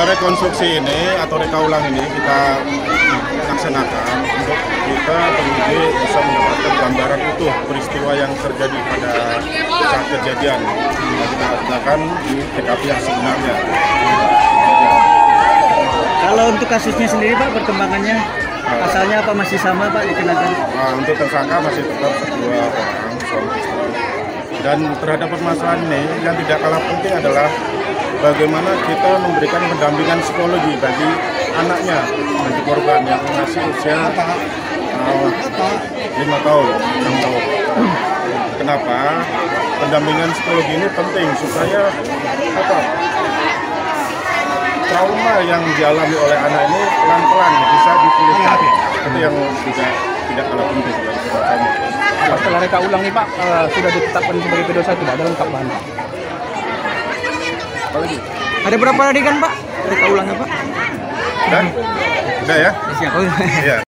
Rekonstruksi ini atau reka ulang ini kita laksanakan untuk kita penyidik bisa mendapatkan gambaran utuh peristiwa yang terjadi pada saat kejadian. Kita laksanakan di TKP yang sebenarnya. Kalau untuk kasusnya sendiri Pak, perkembangannya asalnya apa masih sama Pak dikenakan? Untuk tersangka masih tetap 2 orang suami istri. Dan terhadap permasalahan ini yang tidak kalah penting adalah bagaimana kita memberikan pendampingan psikologi bagi anaknya, bagi korban yang masih usia 5 tahun, 6 tahun. Kenapa? Pendampingan psikologi ini penting supaya trauma yang dialami oleh anak ini pelan-pelan bisa dipulihkan. Itu yang tidak kalah penting bagi kami. Setelah reka ulang nih Pak, sudah ditetapkan sebagai pedosa tidak ada lengkap bahan. Apalagi? Ada berapa adegan Pak reka ulangnya Pak? Udah ya? Siap. Iya.